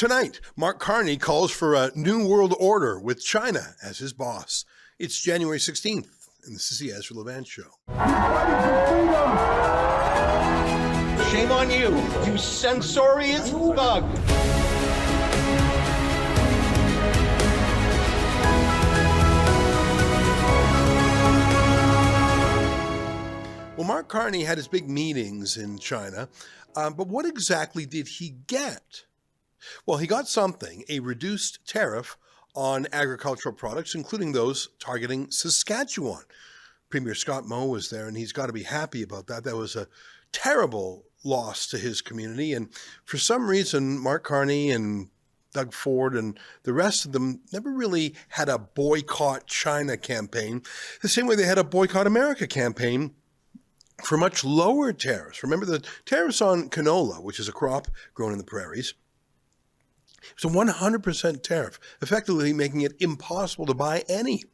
Tonight, Mark Carney calls for a new world order with China as his boss. It's January 16th, and this is the EZRA LEVANT Show. Shame on you, you censorious thug. Well, Mark Carney had his big meetings in China, but what exactly did he get? Well, he got something, a reduced tariff on agricultural products, including those targeting Saskatchewan. Premier Scott Moe was there, and he's got to be happy about that. That was a terrible loss to his community. And for some reason, Mark Carney and Doug Ford and the rest of them never really had a boycott China campaign, the same way they had a boycott America campaign for much lower tariffs. Remember the tariffs on canola, which is a crop grown in the prairies. It's a 100% tariff, effectively making it impossible to buy any.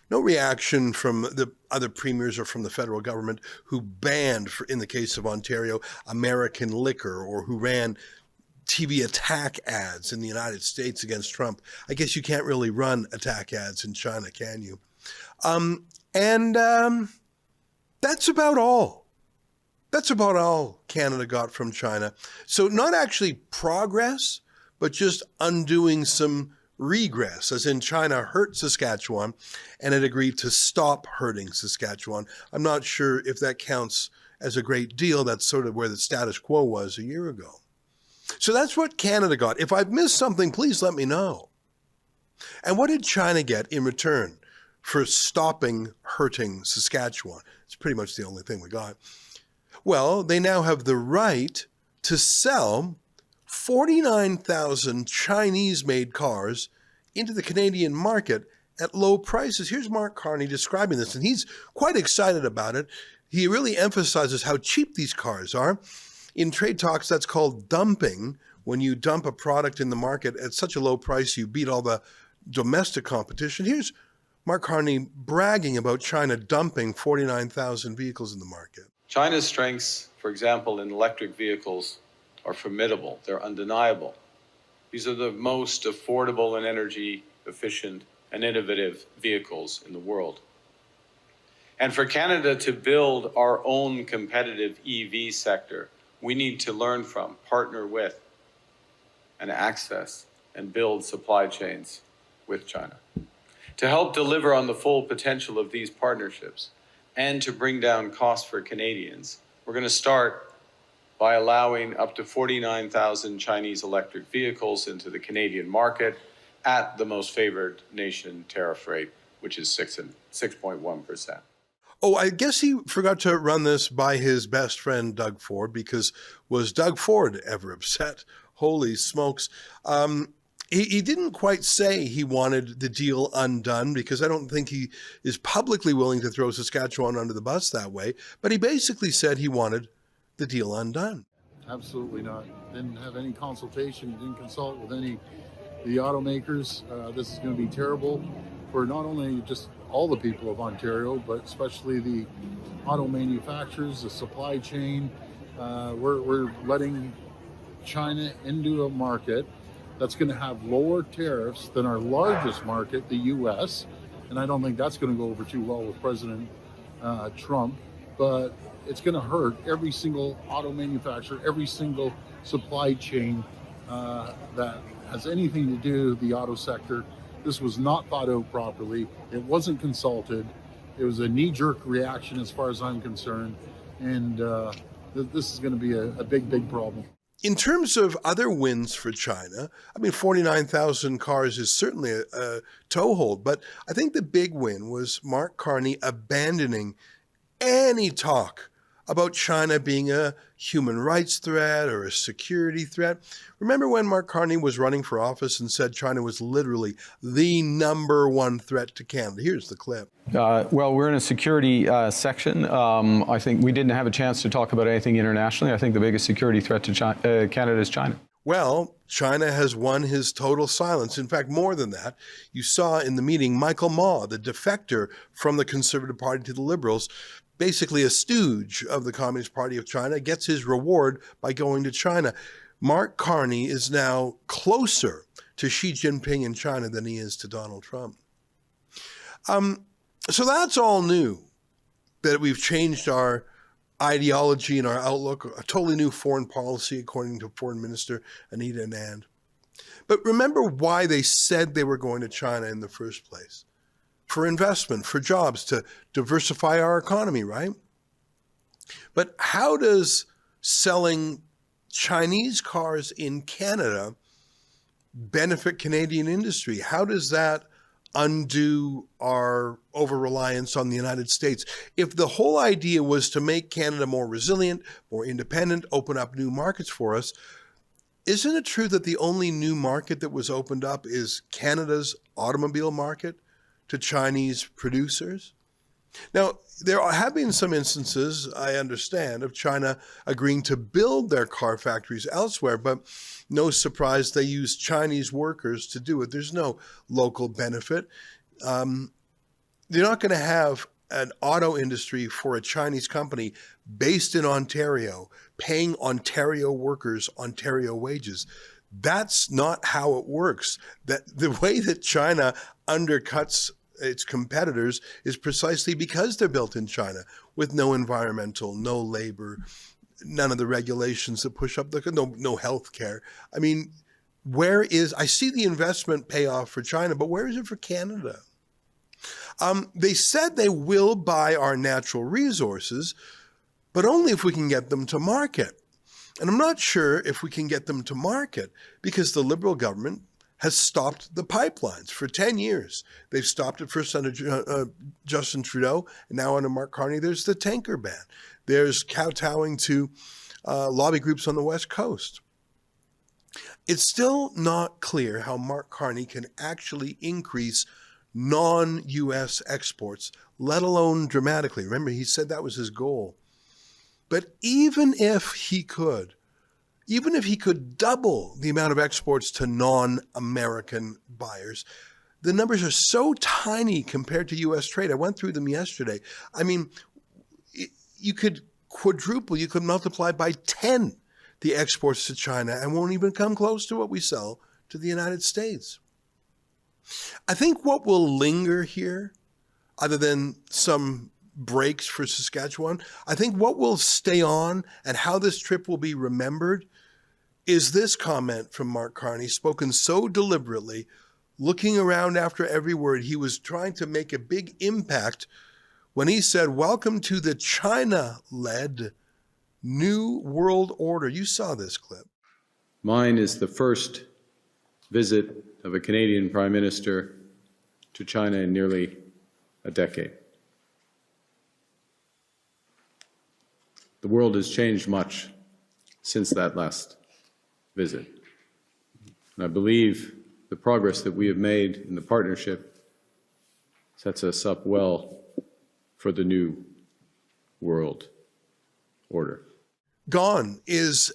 No reaction from the other premiers or from the federal government who banned, in the case of Ontario, American liquor, or who ran TV attack ads in the United States against Trump. I guess you can't really run attack ads in China, can you? That's about all. That's about all Canada got from China. So not actually progress, but just undoing some regress, as in China hurt Saskatchewan and it agreed to stop hurting Saskatchewan. I'm not sure if that counts as a great deal. That's sort of where the status quo was a year ago. So that's what Canada got. If I've missed something, please let me know. And what did China get in return for stopping hurting Saskatchewan? It's pretty much the only thing we got. Well, they now have the right to sell 49,000 Chinese-made cars into the Canadian market at low prices. Here's Mark Carney describing this, and he's quite excited about it. He really emphasizes how cheap these cars are. In trade talks, that's called dumping. When you dump a product in the market at such a low price, you beat all the domestic competition. Here's Mark Carney bragging about China dumping 49,000 vehicles in the market. China's strengths, for example, in electric vehicles, are formidable. They're undeniable. These are the most affordable and energy efficient and innovative vehicles in the world. And for Canada to build our own competitive EV sector, we need to learn from, partner with, and access and build supply chains with China. To help deliver on the full potential of these partnerships and to bring down costs for Canadians, we're going to start by allowing up to 49,000 Chinese electric vehicles into the Canadian market at the most favored nation tariff rate, which is 6.1%. Oh, I guess he forgot to run this by his best friend, Doug Ford, because was Doug Ford ever upset? Holy smokes. He didn't quite say he wanted the deal undone, because I don't think he is publicly willing to throw Saskatchewan under the bus that way, but he basically said he wanted the deal undone. Absolutely not. Didn't have any consultation, didn't consult with any of the automakers. This is going to be terrible for not only just all the people of Ontario, but especially the auto manufacturers, the supply chain. We're letting China into a market that's going to have lower tariffs than our largest market, the U.S., and I don't think that's going to go over too well with President Trump, but it's going to hurt every single auto manufacturer, every single supply chain that has anything to do with the auto sector. This was not thought out properly. It wasn't consulted. It was a knee-jerk reaction as far as I'm concerned, and this is going to be a big, big problem. In terms of other wins for China, I mean, 49,000 cars is certainly a toehold, but I think the big win was Mark Carney abandoning any talk about China being a human rights threat or a security threat. Remember when Mark Carney was running for office and said China was literally the #1 threat to Canada? Here's the clip. Well, we're in a security section. I think we didn't have a chance to talk about anything internationally. I think the biggest security threat to Canada is China. Well, China has won his total silence. In fact, more than that, you saw in the meeting Michael Ma, the defector from the Conservative Party to the Liberals, basically a stooge of the Communist Party of China, gets his reward by going to China. Mark Carney is now closer to Xi Jinping in China than he is to Donald Trump. So that's all new, that we've changed our ideology and our outlook, a totally new foreign policy, according to Foreign Minister Anita Anand. But remember why they said they were going to China in the first place. For investment, for jobs, to diversify our economy, right? But how does selling Chinese cars in Canada benefit Canadian industry? How does that undo our over-reliance on the United States? If the whole idea was to make Canada more resilient, more independent, open up new markets for us, isn't it true that the only new market that was opened up is Canada's automobile market to Chinese producers? Now, there have been some instances, I understand, of China agreeing to build their car factories elsewhere, but no surprise they use Chinese workers to do it. There's no local benefit. They're not going to have an auto industry for a Chinese company based in Ontario, paying Ontario workers Ontario wages. That's not how it works. The way that China undercuts its competitors is precisely because they're built in China with no environmental, no labor, none of the regulations that push up no health care. I mean, I see the investment payoff for China, but where is it for Canada? They said they will buy our natural resources, but only if we can get them to market. And I'm not sure if we can get them to market because the Liberal government has stopped the pipelines for 10 years. They've stopped it first under Justin Trudeau, and now under Mark Carney, there's the tanker ban. There's kowtowing to lobby groups on the West Coast. It's still not clear how Mark Carney can actually increase non-U.S. exports, let alone dramatically. Remember, he said that was his goal. But even if he could double the amount of exports to non-American buyers, the numbers are so tiny compared to U.S. trade. I went through them yesterday. I mean, you could quadruple, you could multiply by 10 the exports to China and won't even come close to what we sell to the United States. I think what will linger here, other than some breaks for Saskatchewan, I think what will stay on and how this trip will be remembered is this comment from Mark Carney, spoken so deliberately, looking around after every word. He was trying to make a big impact when he said, "Welcome to the China-led New World Order." You saw this clip. Mine is the first visit of a Canadian Prime Minister to China in nearly a decade. The world has changed much since that last visit. And I believe the progress that we have made in the partnership sets us up well for the new world order. Gone is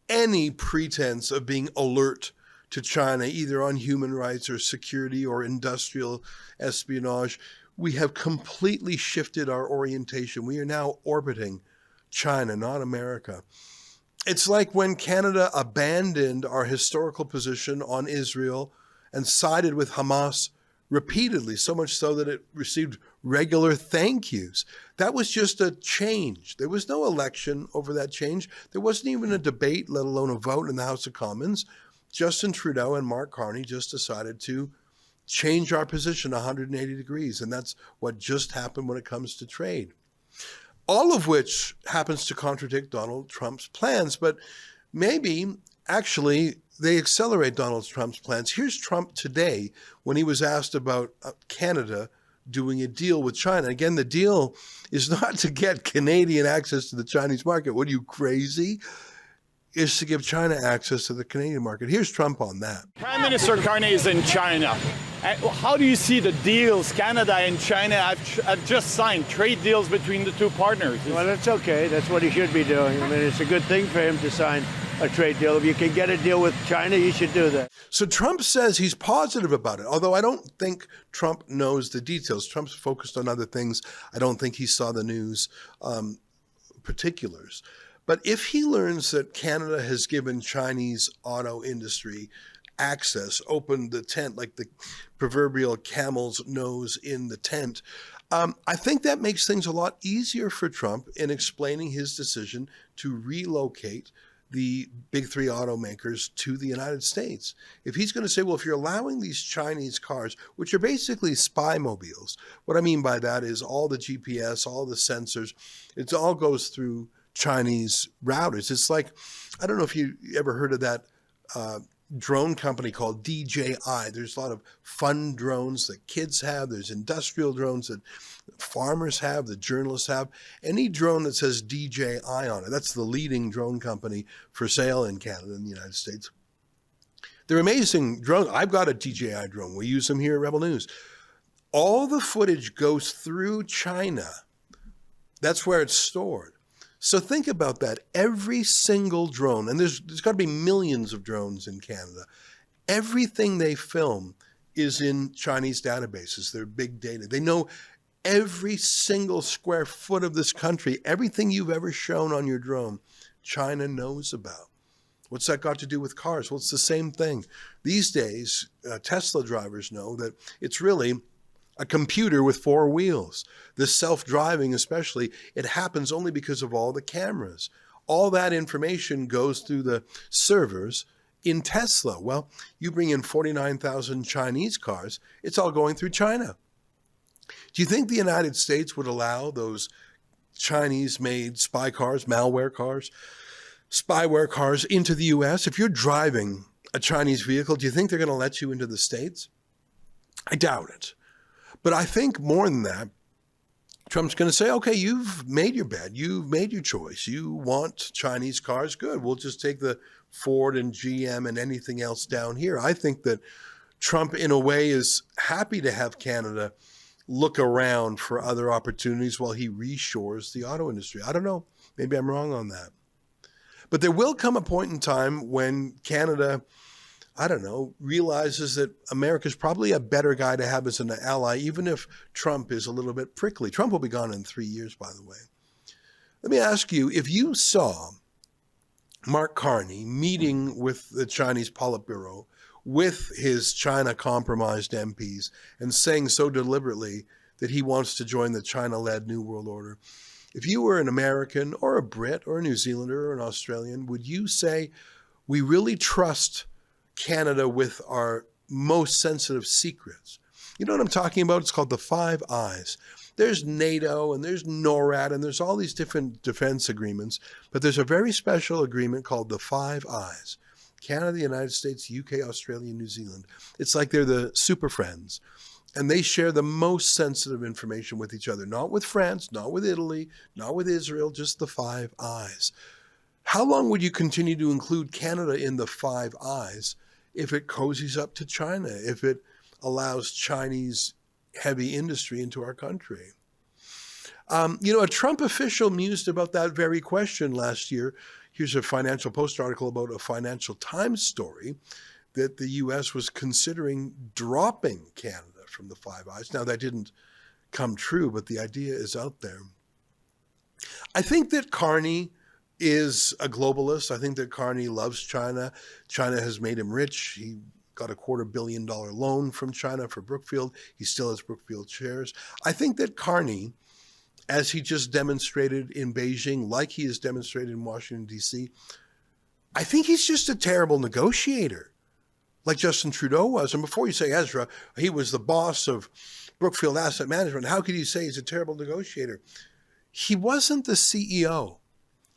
any pretense of being alert to China, either on human rights or security or industrial espionage. We have completely shifted our orientation. We are now orbiting China, not America. It's like when Canada abandoned our historical position on Israel and sided with Hamas repeatedly, so much so that it received regular thank yous. That was just a change. There was no election over that change. There wasn't even a debate, let alone a vote in the House of Commons. Justin Trudeau and Mark Carney just decided to change our position 180 degrees, and that's what just happened when it comes to trade. All of which happens to contradict Donald Trump's plans, but maybe actually they accelerate Donald Trump's plans. Here's Trump today when he was asked about Canada doing a deal with China. Again, the deal is not to get Canadian access to the Chinese market. What are you, crazy? Is to give China access to the Canadian market. Here's Trump on that. Prime Minister Carney is in China. How do you see the deals Canada and China have just signed, trade deals between the two partners? Well, that's okay. That's what he should be doing. I mean, it's a good thing for him to sign a trade deal. If you can get a deal with China, you should do that. So Trump says he's positive about it, although I don't think Trump knows the details. Trump's focused on other things. I don't think he saw the news particulars. But if he learns that Canada has given Chinese auto industry access, opened the tent like the proverbial camel's nose in the tent, I think that makes things a lot easier for Trump in explaining his decision to relocate the big three automakers to the United States. If he's going to say, well, if you're allowing these Chinese cars, which are basically spy mobiles, what I mean by that is all the GPS, all the sensors, it all goes through Chinese routers. It's like, I don't know if you ever heard of that drone company called DJI. There's a lot of fun drones that kids have. There's industrial drones that farmers have, that journalists have. Any drone that says DJI on it, that's the leading drone company for sale in Canada and the United States. They're amazing drones. I've got a DJI drone. We use them here at Rebel News. All the footage goes through China. That's where it's stored. So think about that. Every single drone, and there's got to be millions of drones in Canada, everything they film is in Chinese databases. They're big data. They know every single square foot of this country, everything you've ever shown on your drone, China knows about. What's that got to do with cars? Well, it's the same thing. These days, Tesla drivers know that it's really a computer with four wheels. This self-driving especially, it happens only because of all the cameras. All that information goes through the servers in Tesla. Well, you bring in 49,000 Chinese cars, it's all going through China. Do you think the United States would allow those Chinese-made spy cars, malware cars, spyware cars into the U.S.? If you're driving a Chinese vehicle, do you think they're going to let you into the States? I doubt it. But I think more than that, Trump's going to say, okay, you've made your bed. You've made your choice. You want Chinese cars? Good. We'll just take the Ford and GM and anything else down here. I think that Trump, in a way, is happy to have Canada look around for other opportunities while he reshores the auto industry. I don't know. Maybe I'm wrong on that. But there will come a point in time when Canada, I don't know, realizes that America's probably a better guy to have as an ally, even if Trump is a little bit prickly. Trump will be gone in 3 years, by the way. Let me ask you, if you saw Mark Carney meeting with the Chinese Politburo, with his China-compromised MPs, and saying so deliberately that he wants to join the China-led New World Order, if you were an American or a Brit or a New Zealander or an Australian, would you say, we really trust Canada with our most sensitive secrets? You know what I'm talking about? It's called the Five Eyes. There's NATO and there's NORAD and there's all these different defense agreements, but there's a very special agreement called the Five Eyes. Canada, the United States, UK, Australia, New Zealand. It's like they're the super friends. And they share the most sensitive information with each other, not with France, not with Italy, not with Israel, just the Five Eyes. How long would you continue to include Canada in the Five Eyes if it cozies up to China, if it allows Chinese heavy industry into our country? A Trump official mused about that very question last year. Here's a Financial Post article about a Financial Times story that the U.S. was considering dropping Canada from the Five Eyes. Now, that didn't come true, but the idea is out there. I think that Carney is a globalist. I think that Carney loves China. China has made him rich. He got a $250 million loan from China for Brookfield. He still has Brookfield shares. I think that Carney, as he just demonstrated in Beijing, like he has demonstrated in Washington, D.C., I think he's just a terrible negotiator, like Justin Trudeau was. And before you say EZRA, he was the boss of Brookfield Asset Management. How could you say he's a terrible negotiator? He wasn't the CEO.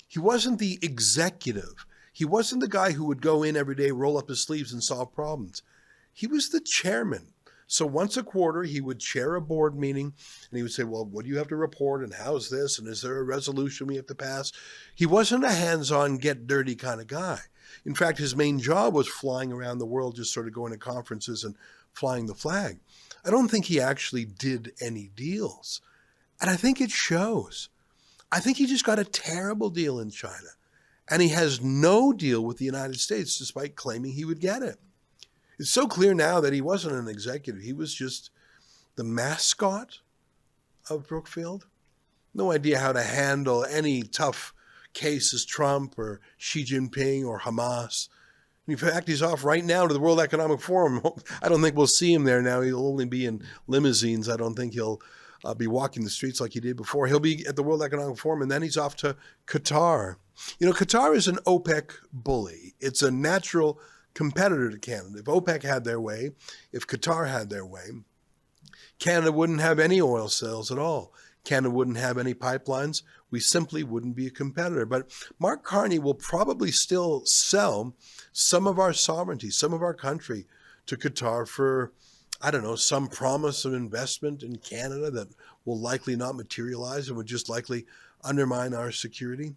He wasn't the executive. He wasn't the guy who would go in every day, roll up his sleeves and solve problems. He was the chairman. So once a quarter, he would chair a board meeting and he would say, well, what do you have to report and how's this? And is there a resolution we have to pass? He wasn't a hands-on, get dirty kind of guy. In fact, his main job was flying around the world, just sort of going to conferences and flying the flag. I don't think he actually did any deals. And I think it shows. I think he just got a terrible deal in China. And he has no deal with the United States, despite claiming he would get it. It's so clear now that he wasn't an executive. He was just the mascot of Brookfield. No idea how to handle any tough case as Trump or Xi Jinping or Hamas. In fact, he's off right now to the World Economic Forum. I don't think we'll see him there now. He'll only be in limousines. I don't think he'll be walking the streets like he did before. He'll be at the World Economic Forum, and then he's off to Qatar. You know, Qatar is an OPEC bully. It's a natural competitor to Canada. If OPEC had their way, if Qatar had their way, Canada wouldn't have any oil sales at all. Canada wouldn't have any pipelines. We simply wouldn't be a competitor. But Mark Carney will probably still sell some of our sovereignty, some of our country to Qatar for, I don't know, some promise of investment in Canada that will likely not materialize and would just likely undermine our security.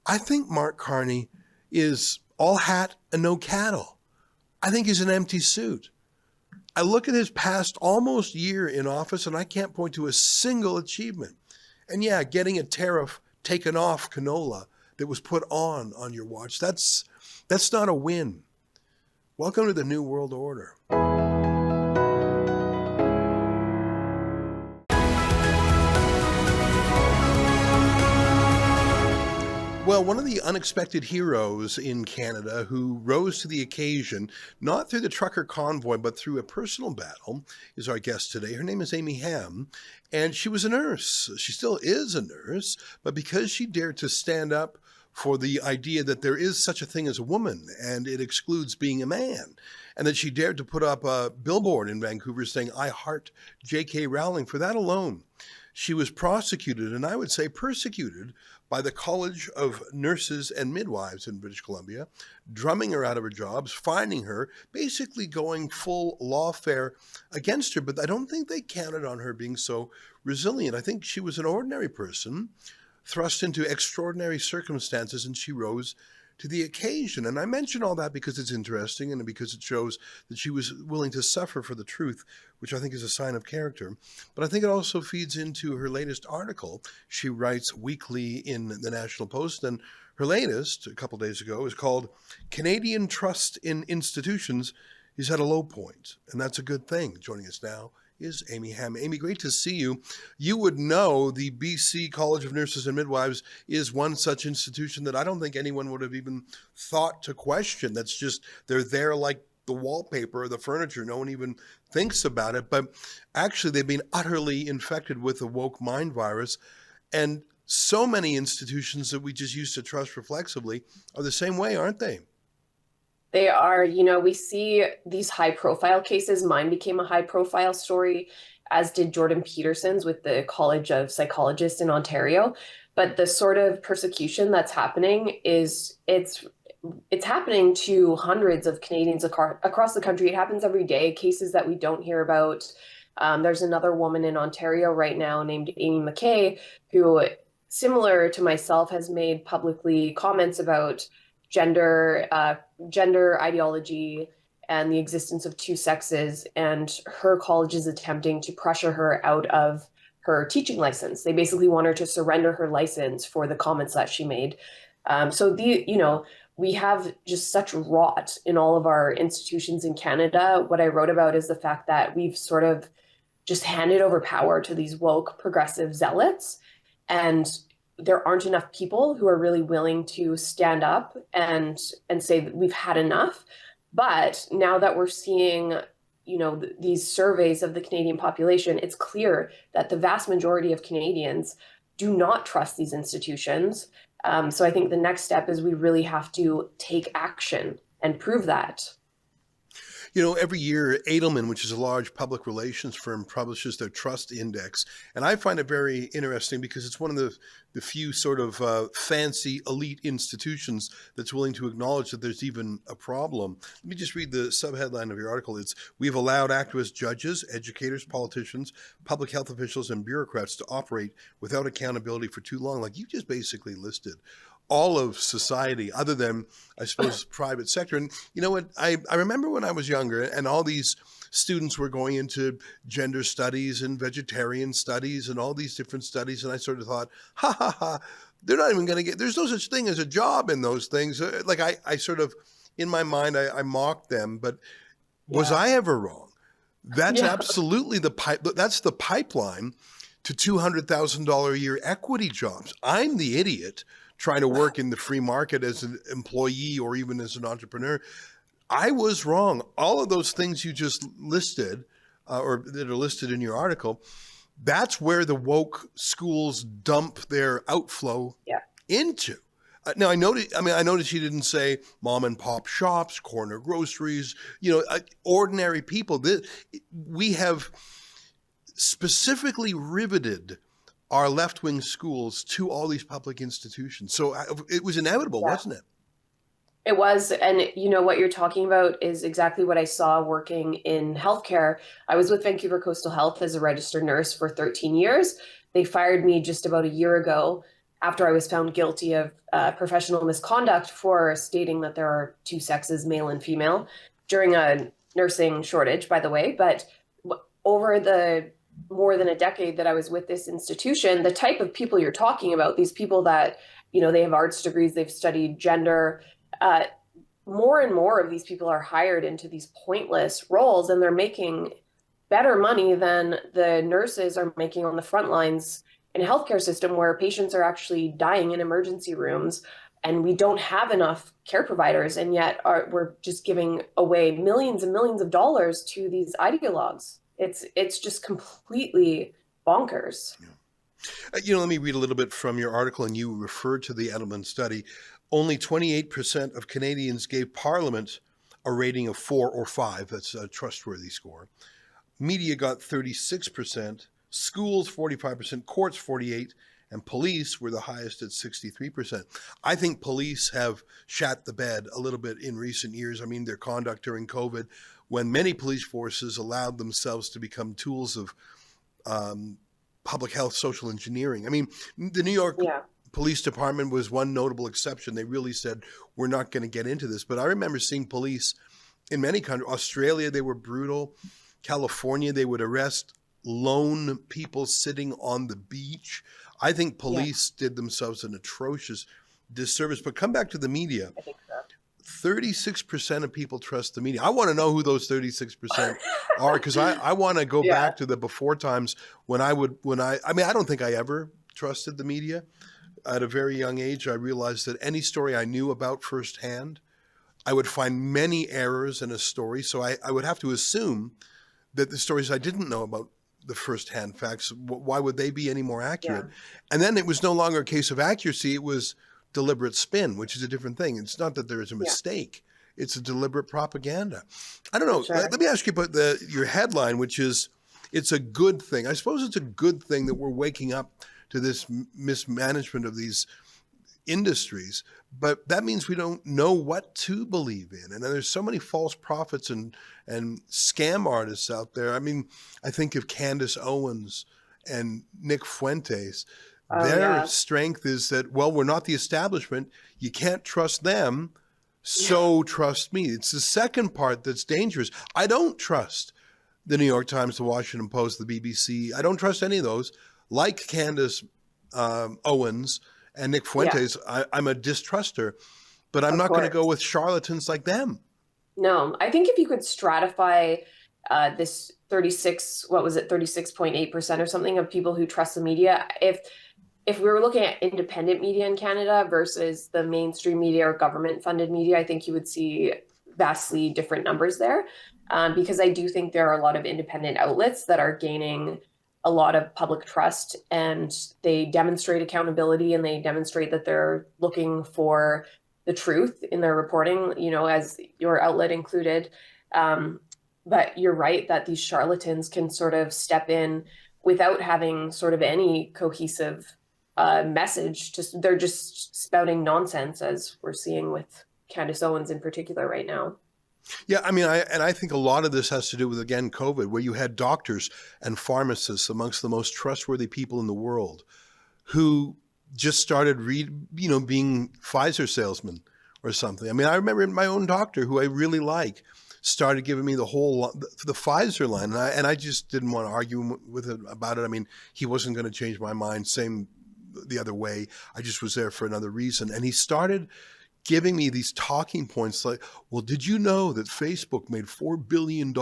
I think Mark Carney is all hat and no cattle. I think he's an empty suit. I look at his past almost year in office and I can't point to a single achievement. And yeah, getting a tariff taken off canola that was put on your watch, that's not a win. Welcome to the New World Order. Well, one of the unexpected heroes in Canada who rose to the occasion, not through the trucker convoy, but through a personal battle, is our guest today. Her name is Amy Hamm, and she was a nurse. She still is a nurse, but because she dared to stand up for the idea that there is such a thing as a woman and it excludes being a man, and that she dared to put up a billboard in Vancouver saying, "I heart J.K. Rowling," for that alone, she was prosecuted, and I would say persecuted, by the College of Nurses and Midwives in British Columbia, drumming her out of her jobs, finding her, basically going full lawfare against her. But I don't think they counted on her being so resilient. I think she was an ordinary person thrust into extraordinary circumstances, and she rose to the occasion. And I mention all that because it's interesting and because it shows that she was willing to suffer for the truth, which I think is a sign of character. But I think it also feeds into her latest article. She writes weekly in the National Post, and her latest, a couple days ago, is called "Canadian Trust in Institutions is at a Low Point." And that's a good thing. Joining us now is Amy Hamm. Amy, great to see you. You would know the BC College of Nurses and Midwives is one such institution that I don't think anyone would have even thought to question. That's just, they're there like the wallpaper or the furniture. No one even thinks about it. But actually, they've been utterly infected with the woke mind virus. And so many institutions that we just used to trust reflexively are the same way, aren't they? They are. You know, we see these high profile cases. Mine became a high profile story, as did Jordan Peterson's with the College of Psychologists in Ontario. But the sort of persecution that's happening is it's happening to hundreds of Canadians across the country. It happens every day, cases that we don't hear about. There's another woman in Ontario right now named Amy McKay, who, similar to myself, has made publicly comments about gender ideology and the existence of two sexes, and her college is attempting to pressure her out of her teaching license. They basically want her to surrender her license for the comments that she made. We have just such rot in all of our institutions in Canada. What I wrote about is the fact that we've sort of just handed over power to these woke progressive zealots, and there aren't enough people who are really willing to stand up and say that we've had enough. But now that we're seeing, these surveys of the Canadian population, it's clear that the vast majority of Canadians do not trust these institutions. So I think the next step is we really have to take action and prove that. You know, every year, Edelman, which is a large public relations firm, publishes their trust index. And I find it very interesting because it's one of the few sort of fancy elite institutions that's willing to acknowledge that there's even a problem. Let me just read the subheadline of your article. It's, "We've allowed activist judges, educators, politicians, public health officials, and bureaucrats to operate without accountability for too long." Like, you just basically listed all of society other than, I suppose, private sector. And you know what? I remember when I was younger and all these students were going into gender studies and vegetarian studies and all these different studies. And I sort of thought, ha, ha, ha, they're not even going to there's no such thing as a job in those things. Like I sort of, in my mind, I mocked them, but was I ever wrong? That's absolutely that's the pipeline to $200,000 a year equity jobs. I'm the idiot trying to work in the free market as an employee or even as an entrepreneur. I was wrong. All of those things you just listed, or that are listed in your article, that's where the woke schools dump their outflow into. Now I noticed you didn't say mom and pop shops, corner groceries, ordinary people. We have specifically riveted our left-wing schools to all these public institutions. So it was inevitable, wasn't it? It was. And what you're talking about is exactly what I saw working in healthcare. I was with Vancouver Coastal Health as a registered nurse for 13 years. They fired me just about a year ago after I was found guilty of professional misconduct for stating that there are two sexes, male and female, during a nursing shortage, by the way. But over the more than a decade that I was with this institution, the type of people you're talking about, these people that, they have arts degrees, they've studied gender, more and more of these people are hired into these pointless roles, and they're making better money than the nurses are making on the front lines in a healthcare system where patients are actually dying in emergency rooms, and we don't have enough care providers, and yet we're just giving away millions and millions of dollars to these ideologues. It's just completely bonkers. Let me read a little bit from your article, and you referred to the Edelman study. Only 28% of Canadians gave Parliament a rating of 4 or 5. That's a trustworthy score. Media got 36%, schools 45%, courts 48%, and police were the highest at 63%. I think police have shat the bed a little bit in recent years. I mean, their conduct during COVID, when many police forces allowed themselves to become tools of public health, social engineering. I mean, the New York Police Department was one notable exception. They really said, we're not going to get into this. But I remember seeing police in many countries. Australia, they were brutal. California, they would arrest lone people sitting on the beach. I think police did themselves an atrocious disservice. But come back to the media. I think so. 36% of people trust the media. I want to know who those 36% are, because I want to go back to the before times when I don't think I ever trusted the media. At a very young age, I realized that any story I knew about firsthand, I would find many errors in a story. So I would have to assume that the stories I didn't know about the firsthand facts, why would they be any more accurate? And then it was no longer a case of accuracy. It was deliberate spin, which is a different thing. It's not that there is a mistake. It's a deliberate propaganda. I don't know. Sure. Let me ask you about your headline, which is, it's a good thing. I suppose it's a good thing that we're waking up to this mismanagement of these industries, but that means we don't know what to believe in. And there's so many false prophets and scam artists out there. I mean, I think of Candace Owens and Nick Fuentes. Their strength is that, well, we're not the establishment. You can't trust them, so trust me. It's the second part that's dangerous. I don't trust the New York Times, the Washington Post, the BBC. I don't trust any of those. Like Candace Owens and Nick Fuentes, I'm a distruster, but I'm not going to go with charlatans like them. No, I think if you could stratify this 36.8% or something of people who trust the media, if we were looking at independent media in Canada versus the mainstream media or government-funded media, I think you would see vastly different numbers there, because I do think there are a lot of independent outlets that are gaining a lot of public trust, and they demonstrate accountability, and they demonstrate that they're looking for the truth in their reporting, as your outlet included. But you're right that these charlatans can sort of step in without having sort of any cohesive message. They're just spouting nonsense, as we're seeing with Candace Owens in particular right now. Yeah, I mean, I think a lot of this has to do with, again, COVID, where you had doctors and pharmacists amongst the most trustworthy people in the world who just started being Pfizer salesmen or something. I mean, I remember my own doctor, who I really like, started giving me the Pfizer line, and I just didn't want to argue with him about it. I mean, he wasn't going to change my mind. Same the other way. I just was there for another reason, and he started giving me these talking points like, well, did you know that Facebook made $4 billion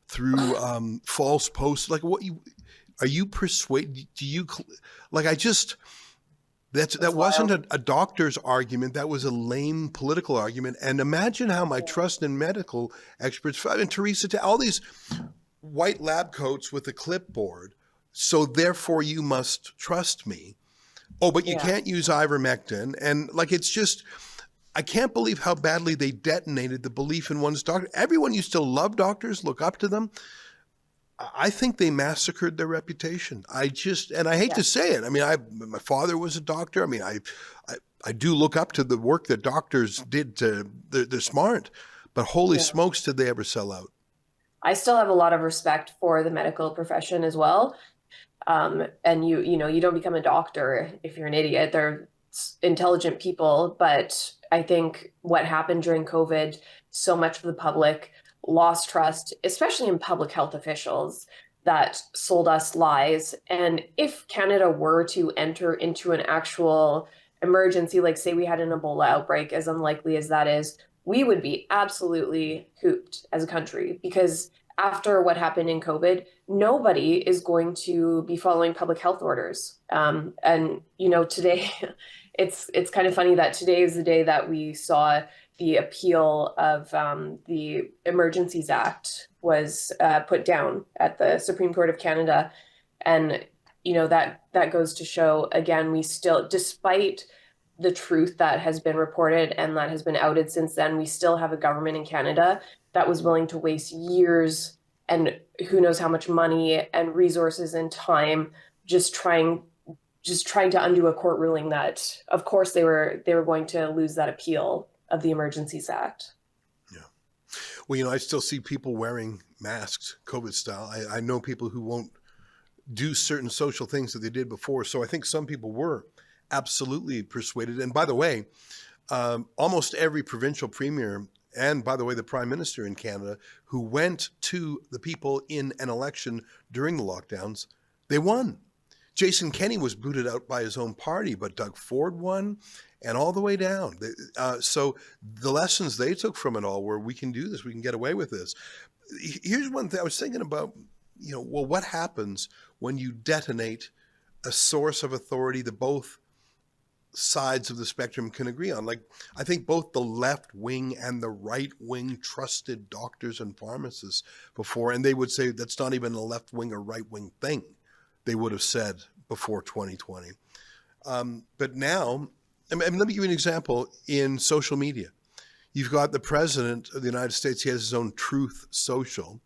through false posts? Like, what are you persuaded? Do you, like, That wasn't a doctor's argument. That was a lame political argument. And imagine how my trust in medical experts, I mean, Teresa, all these white lab coats with a clipboard. So therefore you must trust me. Oh, but you can't use ivermectin. And like, it's just, I can't believe how badly they detonated the belief in one's doctor. Everyone used to love doctors, look up to them. I think they massacred their reputation. And I hate to say it. I mean, my father was a doctor. I mean, I do look up to the work that doctors did. They're smart, but holy smokes, did they ever sell out? I still have a lot of respect for the medical profession as well. And you don't become a doctor if you're an idiot. They're intelligent people, but I think what happened during COVID, so much of the public lost trust, especially in public health officials that sold us lies. And if Canada were to enter into an actual emergency, like say we had an Ebola outbreak, as unlikely as that is, we would be absolutely cooped as a country, because after what happened in COVID, nobody is going to be following public health orders. And, today, it's kind of funny that today is the day that we saw the appeal of the Emergencies Act was put down at the Supreme Court of Canada. And, that goes to show, again, we still, despite the truth that has been reported and that has been outed since then, we still have a government in Canada that was willing to waste years and who knows how much money and resources and time just trying to undo a court ruling that, of course, they were going to lose that appeal of the Emergencies Act. Yeah. Well, I still see people wearing masks, COVID style. I know people who won't do certain social things that they did before. So I think some people were absolutely persuaded. And by the way, almost every provincial premier, and by the way, the Prime Minister in Canada, who went to the people in an election during the lockdowns, they won. Jason Kenney was booted out by his own party, but Doug Ford won, and all the way down. So the lessons they took from it all were, we can do this, we can get away with this. Here's one thing I was thinking about, well, what happens when you detonate a source of authority that both sides of the spectrum can agree on? Like, I think both the left wing and the right wing trusted doctors and pharmacists before, and they would say that's not even a left wing or right wing thing, they would have said before 2020. But now, let me give you an example. In social media, you've got the president of the United States. He has his own Truth Social,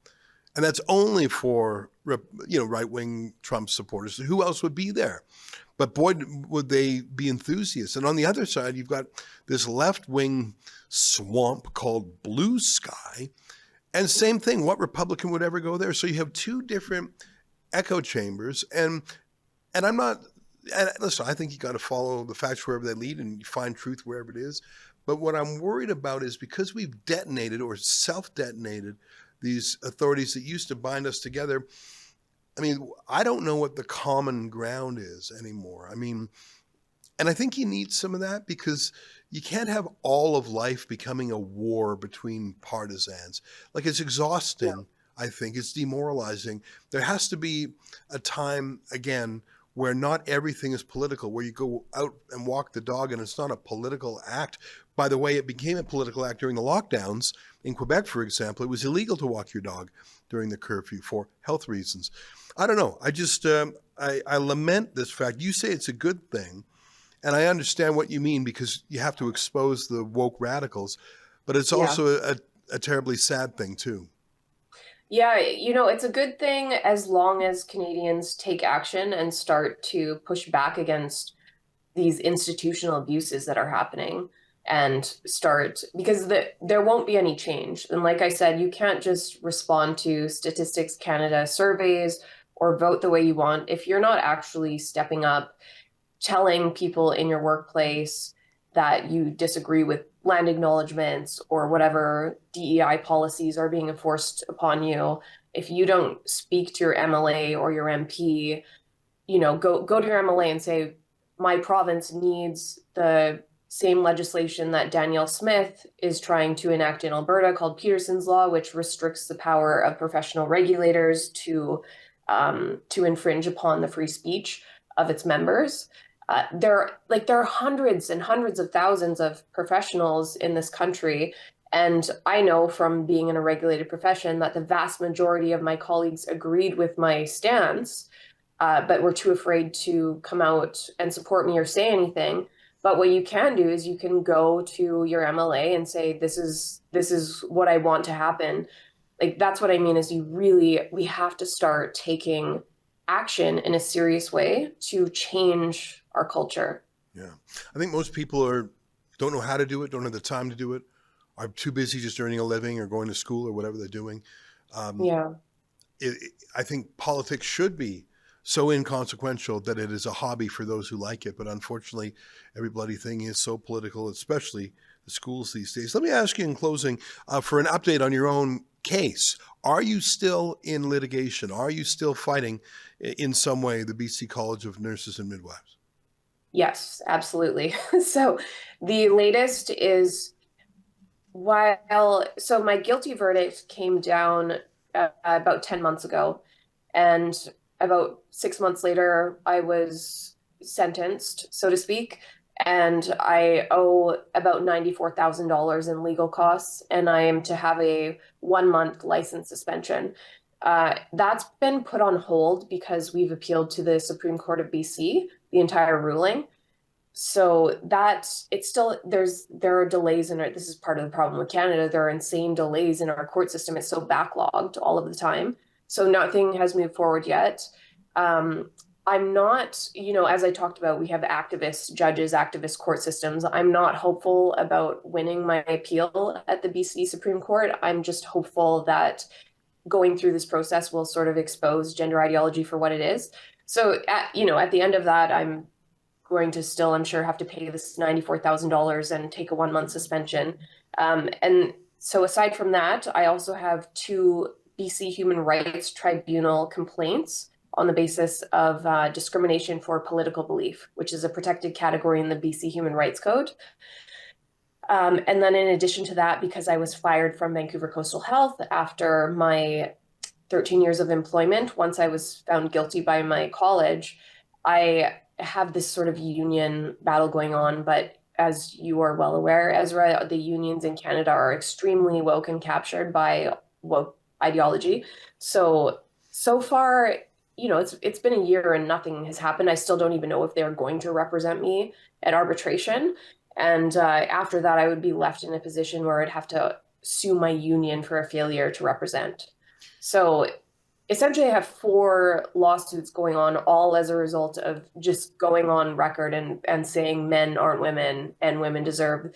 and that's only for right-wing Trump supporters. Who else would be there? But boy, would they be enthusiasts. And on the other side, you've got this left-wing swamp called Blue Sky. And same thing, what Republican would ever go there? So you have two different echo chambers. And I'm not, and listen, I think you got to follow the facts wherever they lead and you find truth wherever it is. But what I'm worried about is because we've detonated or self-detonated these authorities that used to bind us together, I mean, I don't know what the common ground is anymore. I mean, and I think you need some of that because you can't have all of life becoming a war between partisans. Like, it's exhausting. Yeah. I think it's demoralizing. There has to be a time, again, where not everything is political, where you go out and walk the dog and it's not a political act. By the way, it became a political act during the lockdowns. In Quebec, for example, it was illegal to walk your dog during the curfew for health reasons. I don't know. I just, I lament this fact. You say it's a good thing, and I understand what you mean because you have to expose the woke radicals, but it's also a terribly sad thing too. Yeah, it's a good thing as long as Canadians take action and start to push back against these institutional abuses that are happening and start, because there won't be any change. And like I said, you can't just respond to Statistics Canada surveys or vote the way you want if you're not actually stepping up, telling people in your workplace that you disagree with land acknowledgements or whatever DEI policies are being enforced upon you. If you don't speak to your MLA or your MP, go to your MLA and say, my province needs the same legislation that Danielle Smith is trying to enact in Alberta called Peterson's Law, which restricts the power of professional regulators to infringe upon the free speech of its members. There are hundreds and hundreds of thousands of professionals in this country. And I know from being in a regulated profession that the vast majority of my colleagues agreed with my stance, but were too afraid to come out and support me or say anything. But what you can do is you can go to your MLA and say, this is what I want to happen. Like, that's what I mean is we have to start taking action in a serious way to change our culture. Yeah. I think most people don't know how to do it, don't have the time to do it, are too busy just earning a living or going to school or whatever they're doing. I think politics should be so inconsequential that it is a hobby for those who like it. But unfortunately, every bloody thing is so political, especially the schools these days. Let me ask you in closing for an update on your own case. Are you still in litigation? Are you still fighting in some way the BC College of Nurses and Midwives? Yes, absolutely. So the latest is so my guilty verdict came down about 10 months ago. And about 6 months later, I was sentenced, so to speak, and I owe about $94,000 in legal costs, and I am to have a 1-month license suspension. That's been put on hold because we've appealed to the Supreme Court of BC, the entire ruling. So there are delays in it. This is part of the problem with Canada. There are insane delays in our court system. It's so backlogged all of the time. So nothing has moved forward yet. I'm not, as I talked about, we have activist judges, activist court systems. I'm not hopeful about winning my appeal at the BC Supreme Court. I'm just hopeful that going through this process will sort of expose gender ideology for what it is. So, at the end of that, I'm going to still, I'm sure, have to pay this $94,000 and take a 1-month suspension. And so aside from that, I also have 2 BC Human Rights Tribunal complaints on the basis of discrimination for political belief, which is a protected category in the BC Human Rights Code. And then in addition to that, because I was fired from Vancouver Coastal Health after my 13 years of employment, once I was found guilty by my college, I have this sort of union battle going on. But as you are well aware, Ezra, the unions in Canada are extremely woke and captured by woke ideology. So far, it's been a year and nothing has happened. I still don't even know if they're going to represent me at arbitration. And after that, I would be left in a position where I'd have to sue my union for a failure to represent. So essentially, I have 4 lawsuits going on, all as a result of just going on record and saying men aren't women and women deserve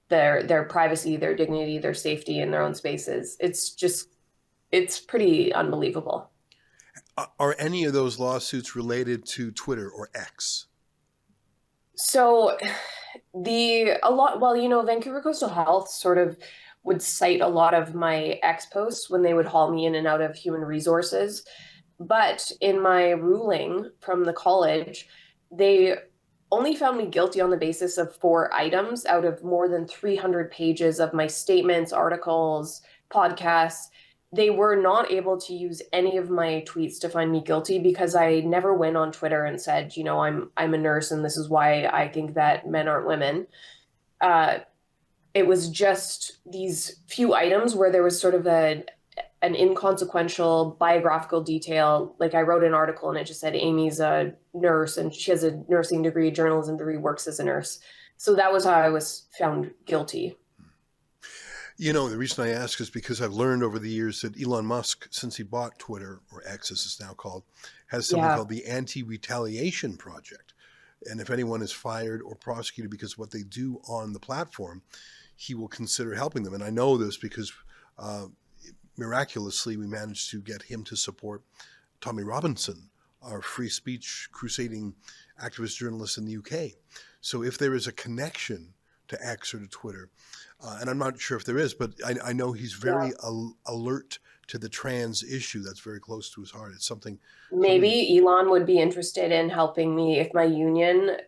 their privacy, their dignity, their safety in their own spaces. It's pretty unbelievable. Are any of those lawsuits related to Twitter or X? So Vancouver Coastal Health sort of would cite a lot of my X posts when they would haul me in and out of human resources. But in my ruling from the college, they only found me guilty on the basis of 4 items out of more than 300 pages of my statements, articles, podcasts. They were not able to use any of my tweets to find me guilty because I never went on Twitter and said, I'm a nurse and this is why I think that men aren't women. It was just these few items where there was sort of an inconsequential biographical detail. Like I wrote an article and it just said Amy's a nurse and she has a nursing degree, journalism degree, works as a nurse. So that was how I was found guilty. The reason I ask is because I've learned over the years that Elon Musk, since he bought Twitter, or X as it's now called, has something called the Anti-Retaliation Project. And if anyone is fired or prosecuted because of what they do on the platform, he will consider helping them. And I know this because miraculously we managed to get him to support Tommy Robinson, our free speech crusading activist journalist in the UK. So if there is a connection to X or to Twitter, and I'm not sure if there is, but I know he's very alert to the trans issue. That's very close to his heart. It's something. Maybe Elon would be interested in helping me if my union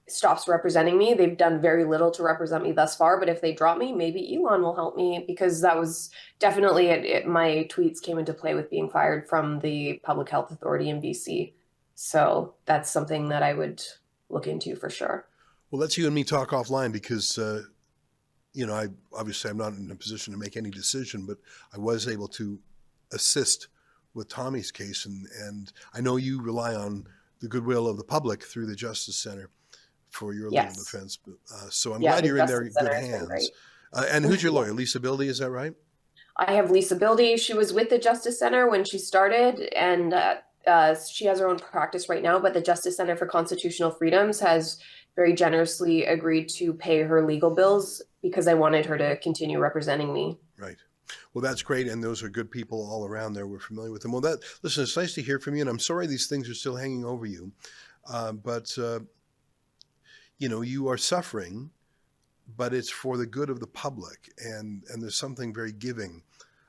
stops representing me. They've done very little to represent me thus far, but if they drop me, maybe Elon will help me, because that was definitely my tweets came into play with being fired from the Public Health Authority in BC. So that's something that I would look into for sure. Well, let's you and me talk offline because, I'm not in a position to make any decision, but I was able to assist with Tommy's case. And I know you rely on the goodwill of the public through the Justice Center for your legal defense. So I'm glad you're in their good hands. And who's your lawyer? Lisa Bildy, is that right? I have Lisa Bildy. She was with the Justice Center when she started, and she has her own practice right now, but the Justice Center for Constitutional Freedoms has very generously agreed to pay her legal bills because I wanted her to continue representing me. Right. Well, that's great. And those are good people all around there. We're familiar with them. Well, listen, it's nice to hear from you. And I'm sorry these things are still hanging over you. But you are suffering, but it's for the good of the public. And there's something very giving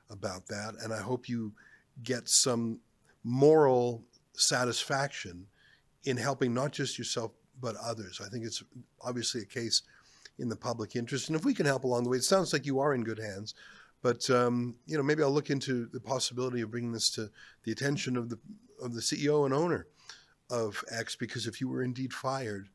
about that. And I hope you get some moral satisfaction in helping not just yourself, but others. I think it's obviously a case in the public interest. And if we can help along the way, it sounds like you are in good hands. But, maybe I'll look into the possibility of bringing this to the attention of the CEO and owner of X, because if you were indeed fired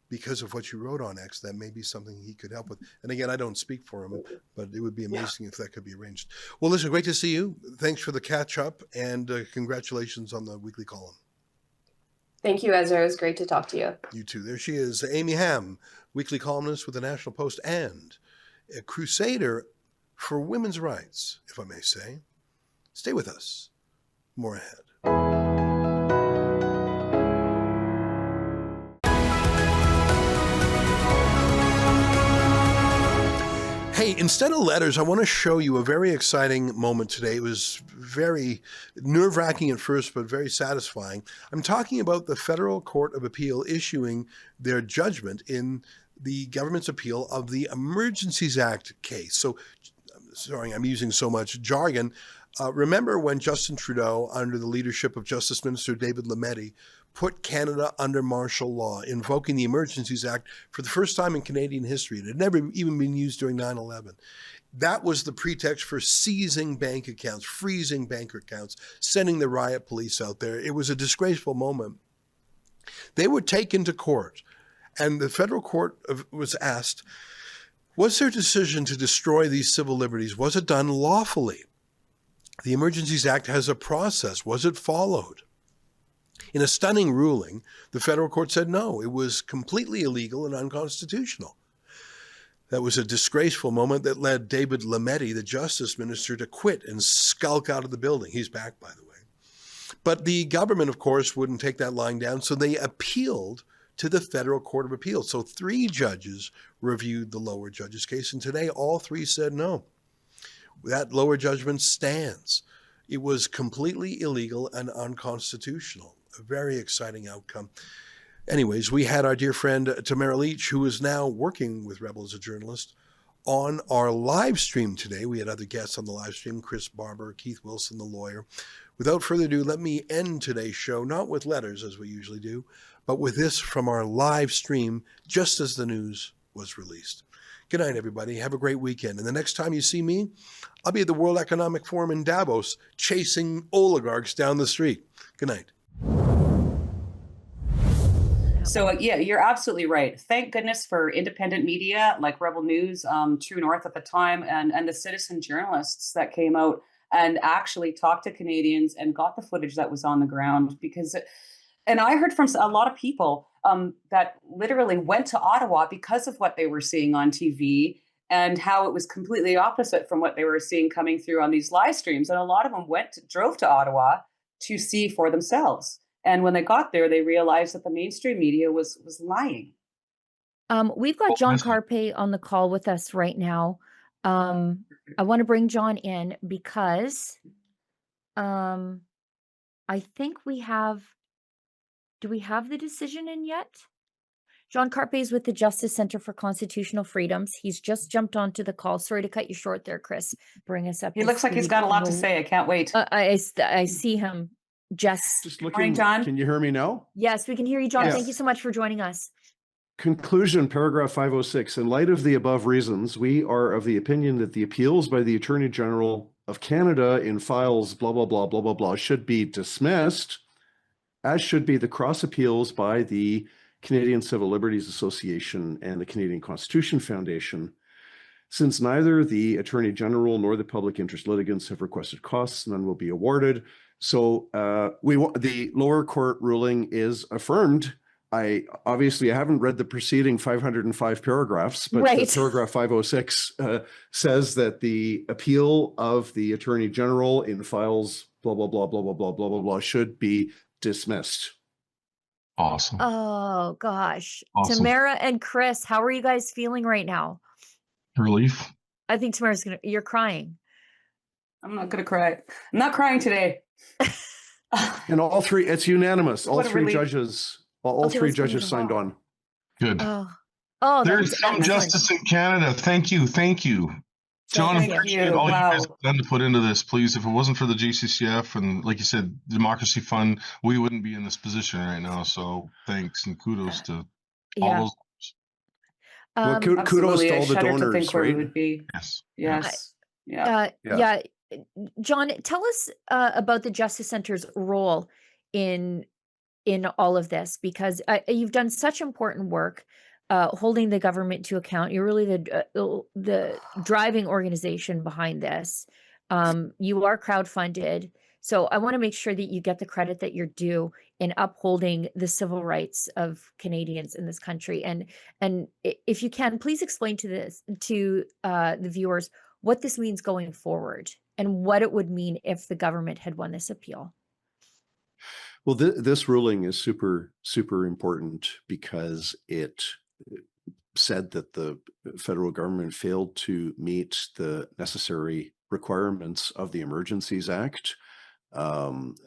because of what you wrote on X, that may be something he could help with. And again, I don't speak for him, but it would be amazing if that could be arranged. Well, listen, great to see you. Thanks for the catch up, and congratulations on the weekly column. Thank you, Ezra. It was great to talk to you. You too. There she is, Amy Hamm, weekly columnist with the National Post and a crusader for women's rights, if I may say. Stay with us. More ahead. Hey, instead of letters, I want to show you a very exciting moment today. It was very nerve-wracking at first, but very satisfying. I'm talking about the Federal Court of Appeal issuing their judgment in the government's appeal of the Emergencies Act case. So, sorry, I'm using so much jargon. Remember when Justin Trudeau, under the leadership of Justice Minister David Lametti, put Canada under martial law, invoking the Emergencies Act for the first time in Canadian history. It had never even been used during 9/11. That was the pretext for seizing bank accounts, freezing bank accounts, sending the riot police out there. It was a disgraceful moment. They were taken to court, and the federal court was asked, was their decision to destroy these civil liberties, was it done lawfully? The Emergencies Act has a process. Was it followed? In a stunning ruling, the federal court said no, it was completely illegal and unconstitutional. That was a disgraceful moment that led David Lametti, the justice minister, to quit and skulk out of the building. He's back, by the way. But the government, of course, wouldn't take that lying down, so they appealed to the Federal Court of Appeal. So 3 judges reviewed the lower judge's case, and today all 3 said no. That lower judgment stands. It was completely illegal and unconstitutional. A very exciting outcome. Anyways, we had our dear friend Tamara Leach, who is now working with Rebel as a journalist, on our live stream today. We had other guests on the live stream, Chris Barber, Keith Wilson, the lawyer. Without further ado, let me end today's show, not with letters as we usually do, but with this from our live stream just as the news was released. Good night, everybody. Have a great weekend. And the next time you see me, I'll be at the World Economic Forum in Davos chasing oligarchs down the street. Good night. So, yeah, you're absolutely right. Thank goodness for independent media like Rebel News, True North at the time, and the citizen journalists that came out and actually talked to Canadians and got the footage that was on the ground. And I heard from a lot of people that literally went to Ottawa because of what they were seeing on TV and how it was completely opposite from what they were seeing coming through on these live streams. And a lot of them drove to Ottawa to see for themselves. And when they got there, they realized that the mainstream media was lying. We've got John Carpe on the call with us right now. I want to bring John in because I think do we have the decision in yet? John Carpe is with the Justice Center for Constitutional Freedoms. He's just jumped onto the call. Sorry to cut you short there, Chris. Bring us up. He looks like he's got a lot to say. I can't wait. I see him. Just looking. Morning, John. Can you hear me now? Yes, we can hear you, John. Yes. Thank you so much for joining us. Conclusion, paragraph 506. In light of the above reasons, we are of the opinion that the appeals by the Attorney General of Canada in files blah, blah, blah, blah, blah, blah should be dismissed, as should be the cross appeals by the Canadian Civil Liberties Association, and the Canadian Constitution Foundation. Since neither the Attorney General nor the public interest litigants have requested costs, none will be awarded. So the lower court ruling is affirmed. I haven't read the preceding 505 paragraphs, but Right. paragraph 506 says that the appeal of the Attorney General in files blah, blah, blah, blah, blah, blah, blah, blah, blah, should be dismissed. Awesome. Oh gosh. Awesome. Tamara and Chris, how are you guys feeling right now? Relief. I think Tamara's you're crying. I'm not gonna cry. I'm not crying today. And all three, it's unanimous. All What a three relief. judges, all Okay, three let's go to judges the- signed on. Good. Oh, There's that's some excellent. justice in Canada. Thank you. Thank you. John, Thank appreciate you. all you guys Wow. have done to put into this, please. If it wasn't for the GCCF and, like you said, Democracy Fund, we wouldn't be in this position right now. So thanks and kudos to all Yeah. those. Well, Um, kudos Absolutely. to I all the shudder to donors, think where we right? would be. Yes. Yes. Yeah. yeah. John, tell us about the Justice Center's role in all of this, because you've done such important work holding the government to account. You're really the driving organization behind this. You are crowdfunded. So I want to make sure that you get the credit that you're due in upholding the civil rights of Canadians in this country. And if you can, please explain to the viewers what this means going forward and what it would mean if the government had won this appeal. Well, this ruling is super, super important because it said that the federal government failed to meet the necessary requirements of the Emergencies Act.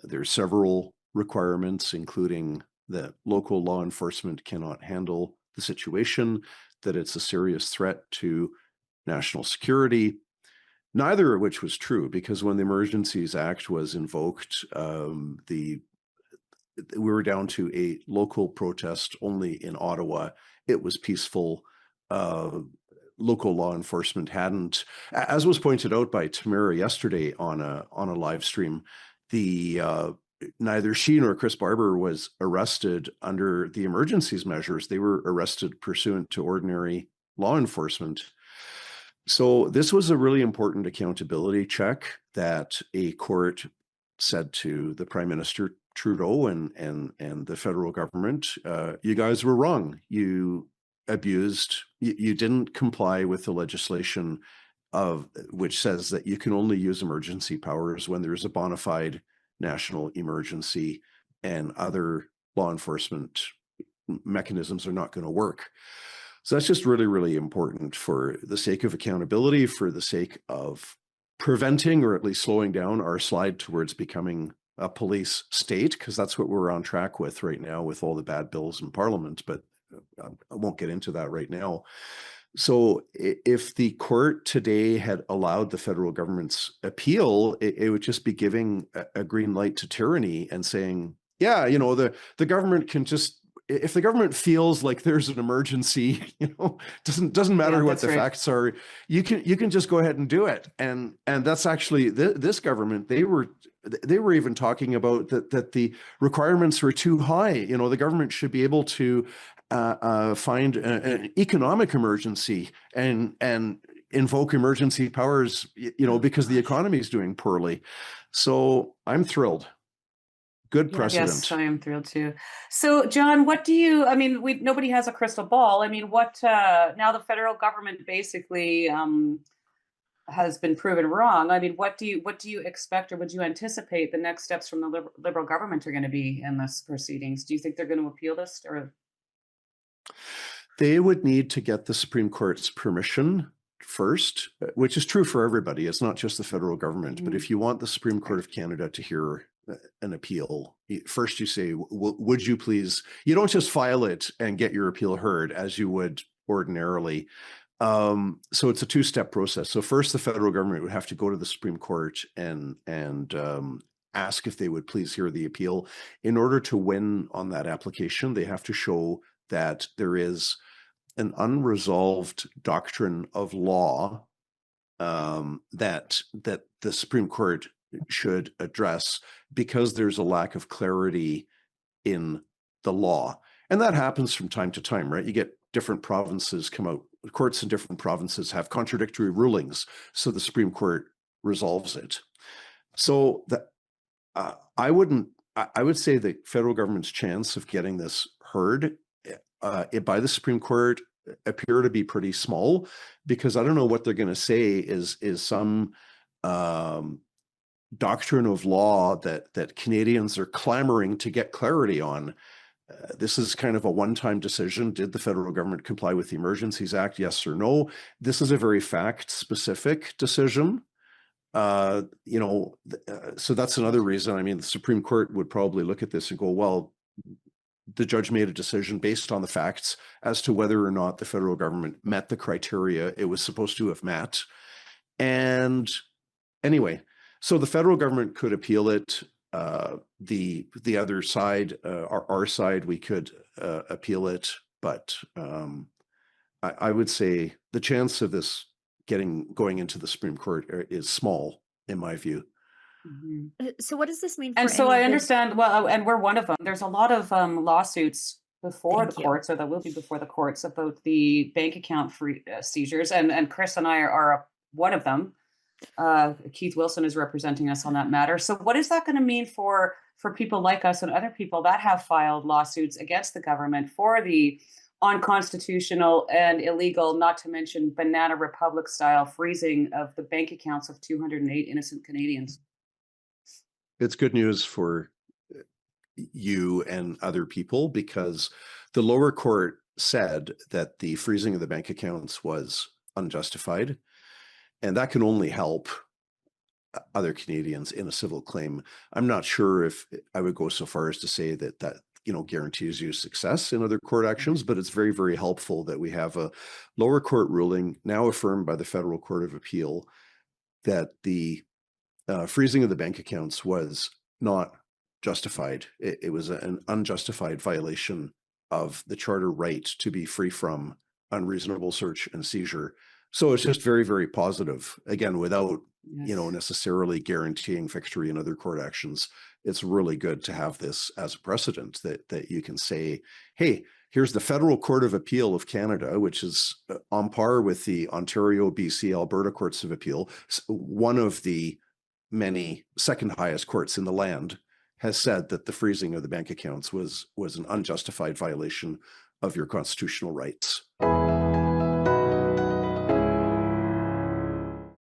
There's several requirements, including that local law enforcement cannot handle the situation, that it's a serious threat to national security, neither of which was true, because when the Emergencies Act was invoked, we were down to a local protest only in Ottawa. It was peaceful. Local law enforcement hadn't, as was pointed out by Tamara yesterday on a live stream, neither she nor Chris Barber was arrested under the emergencies measures. They were arrested pursuant to ordinary law enforcement. So this was a really important accountability check that a court said to the Prime Minister Trudeau and the federal government, you guys were wrong. You didn't comply with the legislation which says that you can only use emergency powers when there's a bona fide national emergency and other law enforcement mechanisms are not going to work. So that's just really, really important for the sake of accountability, for the sake of preventing or at least slowing down our slide towards becoming a police state, because that's what we're on track with right now with all the bad bills in Parliament, but I won't get into that right now. So if the court today had allowed the federal government's appeal, it would just be giving a green light to tyranny and saying, yeah, the government can just, if the government feels like there's an emergency, doesn't matter what the facts are, you can just go ahead and do it. And that's actually this government, they were even talking about that the requirements were too high. The government should be able to find an economic emergency and invoke emergency powers, because the economy is doing poorly. So I'm thrilled. Good precedent. Yes, I am thrilled too. So, John, nobody has a crystal ball. Now the federal government basically has been proven wrong. What do you expect, or would you anticipate the next steps from the Liberal government are going to be in this proceedings? Do you think they're going to appeal this, or? They would need to get the Supreme Court's permission first, which is true for everybody. It's not just the federal government. Mm-hmm. But if you want the Supreme Court of Canada to hear an appeal, first you say, would you please, you don't just file it and get your appeal heard as you would ordinarily. So it's a two-step process. So first, the federal government would have to go to the Supreme Court and ask if they would please hear the appeal. In order to win on that application, they have to show that there is an unresolved doctrine of law that the Supreme Court should address because there's a lack of clarity in the law. And that happens from time to time, right? You get different provinces come out, courts in different provinces have contradictory rulings, so the Supreme Court resolves it. So that I would say the federal government's chance of getting this heard by the Supreme Court appear to be pretty small, because I don't know what they're going to say is some doctrine of law that Canadians are clamoring to get clarity on. This is kind of a one-time decision. Did the federal government comply with the Emergencies Act? Yes or no? This is a very fact-specific decision. So that's another reason. I mean, the Supreme Court would probably look at this and go, well, the judge made a decision based on the facts as to whether or not the federal government met the criteria it was supposed to have met. And anyway, so the federal government could appeal it. The other side, our side, we could appeal it. But I would say the chance of this going into the Supreme Court is small, in my view. So what does this mean for And so any I of the- understand, well, and we're one of them. There's a lot of lawsuits before Thank the you. courts, or that will be before the courts, about the bank account seizures. And Chris and I are one of them. Keith Wilson is representing us on that matter. So what is that going to mean for people like us and other people that have filed lawsuits against the government for the unconstitutional and illegal, not to mention Banana Republic style freezing of the bank accounts of 208 innocent Canadians? It's good news for you and other people, because the lower court said that the freezing of the bank accounts was unjustified, and that can only help other Canadians in a civil claim. I'm not sure if I would go so far as to say that guarantees you success in other court actions, but it's very, very helpful that we have a lower court ruling now affirmed by the Federal Court of Appeal that the freezing of the bank accounts was not justified. It was an unjustified violation of the charter right to be free from unreasonable search and seizure. So it's just very, very positive. Again, without necessarily guaranteeing victory in other court actions, it's really good to have this as a precedent that you can say, hey, here's the Federal Court of Appeal of Canada, which is on par with the Ontario, BC, Alberta Courts of Appeal, one of the many second highest courts in the land, has said that the freezing of the bank accounts was an unjustified violation of your constitutional rights.